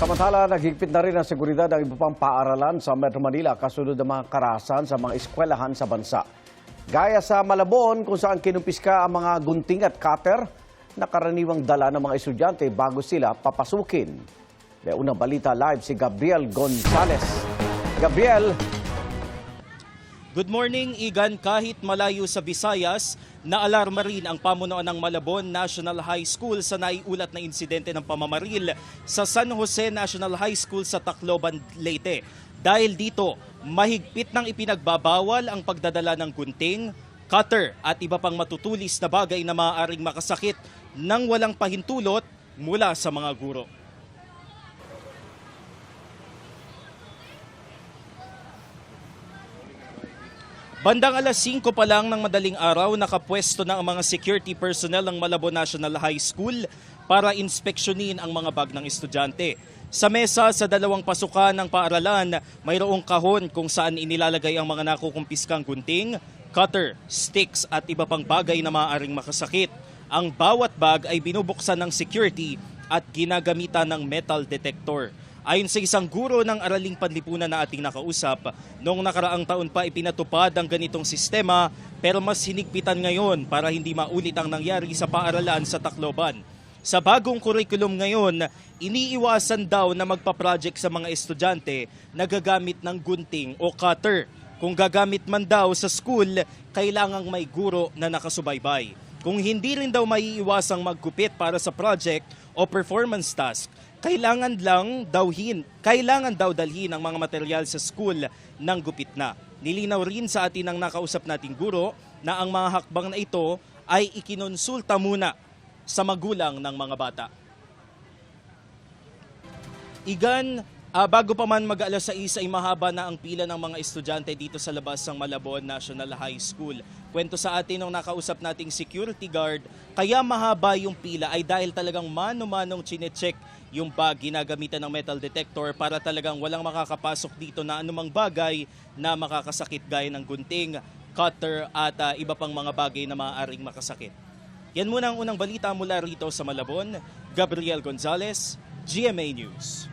Samantala, naghigpit na rin ang seguridad ng iba pang paaralan sa Metro Manila kasunod ng mga karahasan sa mga eskwelahan sa bansa. Gaya sa Malabon kung saan kinumpiska ang mga gunting at cutter na karaniwang dala ng mga estudyante bago sila papasukin. May unang balita live si Gabriel Gonzales. Gabriel. Good morning, Igan. Kahit malayo sa Visayas, naalarma rin ang pamunuan ng Malabon National High School sa naiulat na insidente ng pamamaril sa San Jose National High School sa Tacloban, Leyte. Dahil dito, mahigpit nang ipinagbabawal ang pagdadala ng gunting, cutter at iba pang matutulis na bagay na maaaring makasakit nang walang pahintulot mula sa mga guro. Bandang alas 5 pa lang ng madaling araw, nakapwesto na ang mga security personnel ng Malabon National High School para inspeksyonin ang mga bag ng estudyante. Sa mesa sa dalawang pasukan ng paaralan, mayroong kahon kung saan inilalagay ang mga nakukumpiskang gunting, cutter, sticks at iba pang bagay na maaaring makasakit. Ang bawat bag ay binubuksan ng security at ginagamitan ng metal detector. Ayon sa isang guro ng Araling Panlipunan na ating nakausap, noong nakaraang taon pa ipinatupad ang ganitong sistema pero mas hinigpitan ngayon para hindi maulit ang nangyari sa paaralan sa Tacloban. Sa bagong curriculum ngayon, iniiwasan daw na magpa-project sa mga estudyante na gagamit ng gunting o cutter. Kung gagamit man daw sa school, kailangang may guro na nakasubaybay. Kung hindi rin daw maiiwasang maggupit para sa project o performance task, kailangan daw dalhin ang mga material sa school ng gupit na. Nilinaw rin sa atin ng nakausap nating guro na ang mga hakbang na ito ay ikinonsulta muna sa magulang ng mga bata. Igan, bago pa man mag-alas 6 ay mahaba na ang pila ng mga estudyante dito sa labas ng Malabon National High School. Kwento sa atin ng nakausap nating security guard, kaya mahaba yung pila ay dahil talagang mano-manong chinecheck yung bag, ginagamitan ng metal detector para talagang walang makakapasok dito na anumang bagay na makakasakit gaya ng gunting, cutter at iba pang mga bagay na maaaring makasakit. Yan muna ang unang balita mula rito sa Malabon. Gabriel Gonzales, GMA News.